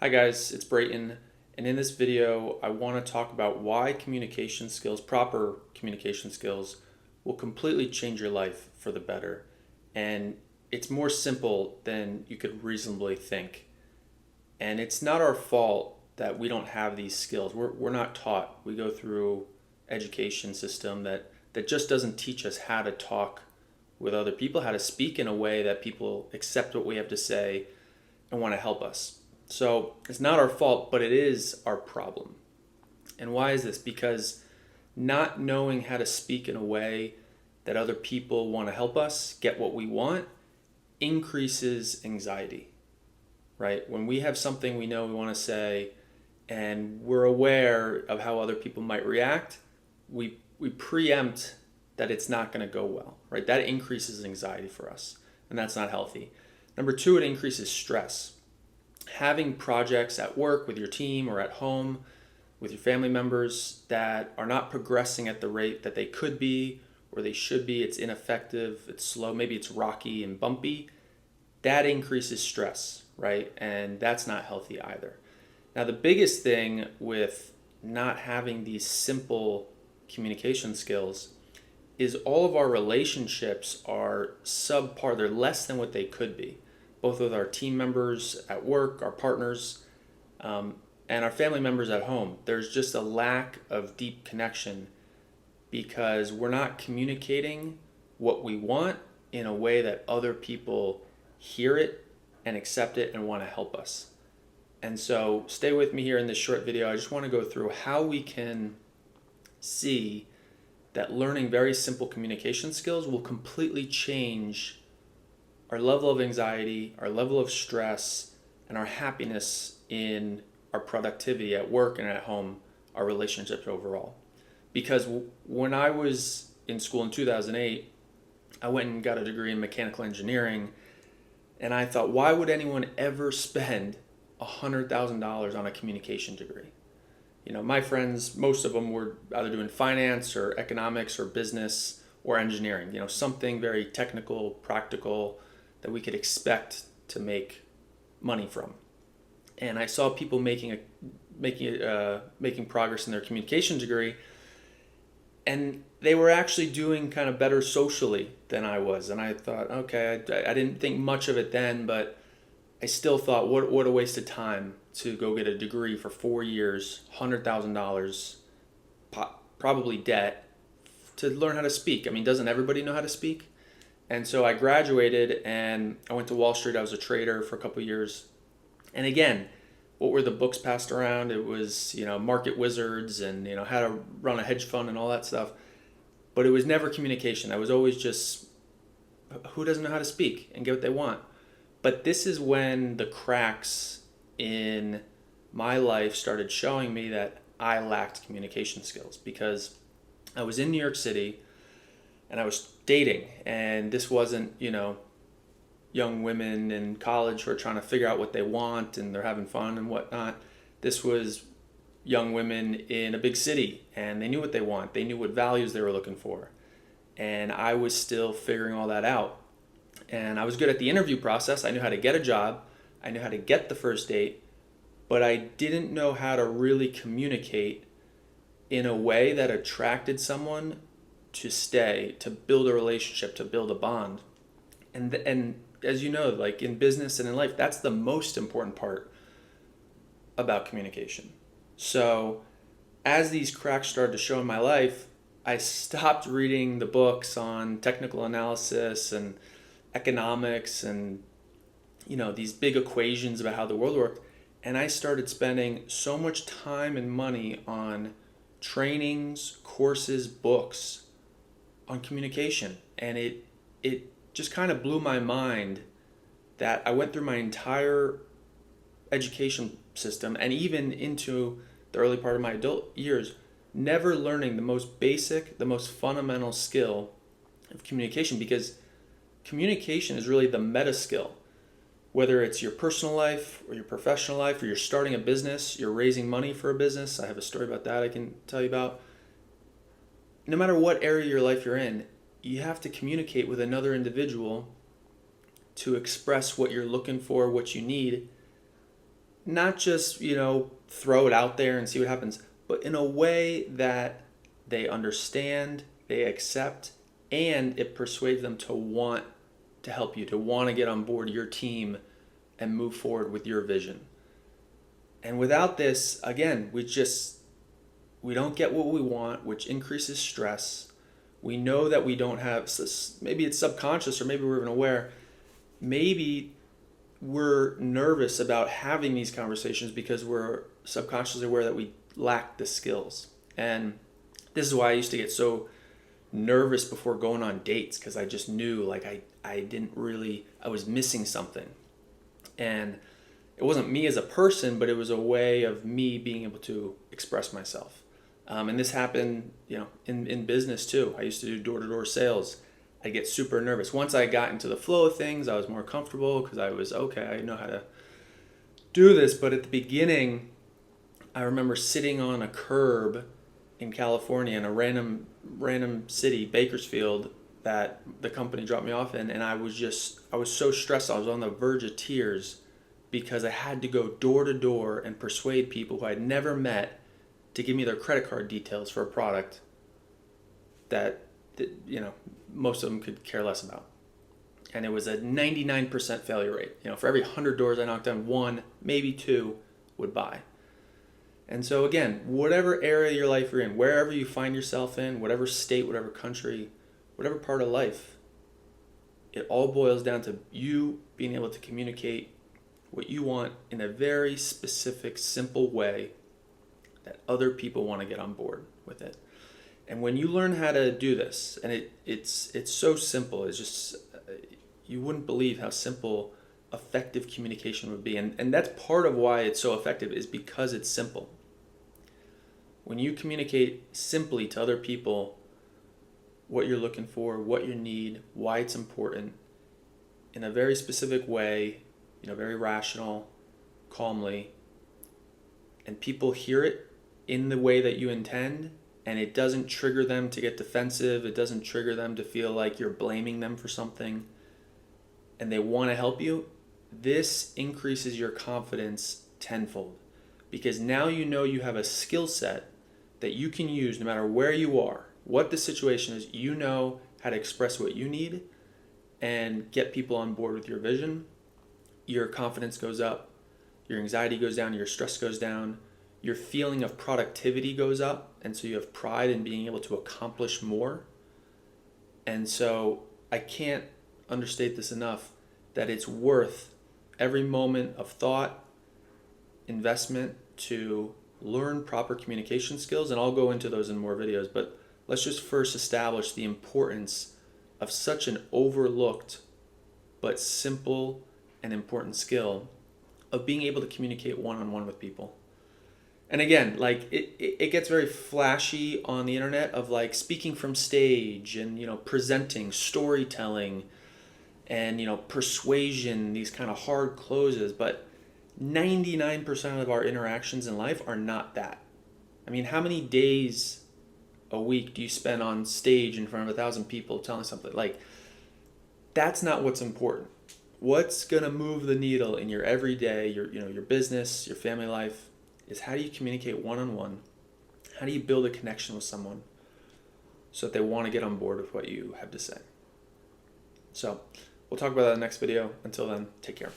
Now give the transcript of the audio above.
Hi guys, it's Brayton, and in this video I want to talk about why communication skills, proper communication skills, will completely change your life for the better. And it's more simple than you could reasonably think. And it's not our fault that we don't have these skills. We're not taught. We go through education system that just doesn't teach us how to talk with other people, how to speak in a way that people accept what we have to say and want to help us. So it's not our fault, but it is our problem. And why is this? Because not knowing how to speak in a way that other people want to help us get what we want increases anxiety, right? When we have something we know we want to say and we're aware of how other people might react, we preempt that it's not going to go well, right? That increases anxiety for us, and that's not healthy. Number two, it increases stress. Having projects at work with your team or at home with your family members that are not progressing at the rate that they could be or they should be, it's ineffective, it's slow, maybe it's rocky and bumpy, that increases stress, right? And that's not healthy either. Now, the biggest thing with not having these simple communication skills is all of our relationships are subpar, they're less than what they could be, both with our team members at work, our partners, and our family members at home. There's just a lack of deep connection because we're not communicating what we want in a way that other people hear it and accept it and want to help us. And so stay with me here in this short video. I just want to go through how we can see that learning very simple communication skills will completely change our level of anxiety, our level of stress, and our happiness in our productivity at work and at home, our relationships overall. Because when I was in school in 2008, I went and got a degree in mechanical engineering, and I thought, why would anyone ever spend $100,000 on a communication degree? You know, my friends, most of them were either doing finance or economics or business or engineering, something very technical, practical that we could expect to make money from. And I saw people making progress in their communication degree, and they were actually doing kind of better socially than I was. And I thought, okay, I didn't think much of it then, but I still thought, what a waste of time to go get a degree for 4 years, $100,000, probably debt, to learn how to speak. I mean, doesn't everybody know how to speak? And so I graduated and I went to Wall Street. I was a trader for a couple of years. And again, what were the books passed around? It was, Market Wizards and, how to run a hedge fund and all that stuff. But it was never communication. I was always just, who doesn't know how to speak and get what they want? But this is when the cracks in my life started showing me that I lacked communication skills, because I was in New York City and I was dating, and this wasn't, young women in college who are trying to figure out what they want and they're having fun and whatnot. This was young women in a big city, and they knew what they want. They knew what values they were looking for. And I was still figuring all that out. And I was good at the interview process. I knew how to get a job. I knew how to get the first date, but I didn't know how to really communicate in a way that attracted someone to stay, to build a relationship, to build a bond. And as you know, like in business and in life, that's the most important part about communication. So as these cracks started to show in my life, I stopped reading the books on technical analysis and economics and these big equations about how the world worked, and I started spending so much time and money on trainings, courses, books on communication. And it just kind of blew my mind that I went through my entire education system and even into the early part of my adult years never learning the most basic, the most fundamental skill of communication, because communication is really the meta skill. Whether it's your personal life or your professional life, or you're starting a business, you're raising money for a business. I have a story about that I can tell you about. No matter what area of your life you're in, you have to communicate with another individual to express what you're looking for, what you need, not just, throw it out there and see what happens, but in a way that they understand, they accept, and it persuades them to want to help you, to want to get on board your team and move forward with your vision. And without this, again, we don't get what we want, which increases stress. We know that we don't have, maybe it's subconscious or maybe we're even aware, maybe we're nervous about having these conversations because we're subconsciously aware that we lack the skills. And this is why I used to get so nervous before going on dates, because I just knew like I was missing something. And it wasn't me as a person, but it was a way of me being able to express myself. And this happened, in business too. I used to do door-to-door sales. I get super nervous. Once I got into the flow of things, I was more comfortable because I was, okay, I know how to do this. But at the beginning, I remember sitting on a curb in California in a random city, Bakersfield, that the company dropped me off in, and I was so stressed. I was on the verge of tears because I had to go door to door and persuade people who I'd never met to give me their credit card details for a product that most of them could care less about. And it was a 99% failure rate. For every 100 doors I knocked on, one, maybe two would buy. And so again, whatever area of your life you're in, wherever you find yourself in, whatever state, whatever country, whatever part of life, it all boils down to you being able to communicate what you want in a very specific, simple way that other people want to get on board with it. And when you learn how to do this, and it's so simple, it's just, you wouldn't believe how simple effective communication would be. And that's part of why it's so effective, is because it's simple. When you communicate simply to other people what you're looking for, what you need, why it's important, in a very specific way, very rational, calmly, and people hear it in the way that you intend, and it doesn't trigger them to get defensive, it doesn't trigger them to feel like you're blaming them for something, and they want to help you, this increases your confidence tenfold. Because now you have a skill set that you can use no matter where you are, what the situation is. You know how to express what you need and get people on board with your vision. Your confidence goes up, your anxiety goes down, your stress goes down, your feeling of productivity goes up, and so you have pride in being able to accomplish more. And so I can't understate this enough, that it's worth every moment of thought, investment to learn proper communication skills. And I'll go into those in more videos, but let's just first establish the importance of such an overlooked but simple and important skill of being able to communicate one-on-one with people. And again, like it gets very flashy on the internet of like speaking from stage and presenting, storytelling, and persuasion, these kind of hard closes, but 99% of our interactions in life are not that. I mean, how many days a week do you spend on stage in front of 1,000 people telling something? Like, that's not what's important. What's gonna move the needle in your everyday, your business, your family life, is how do you communicate one-on-one? How do you build a connection with someone so that they want to get on board with what you have to say? So we'll talk about that in the next video. Until then, take care.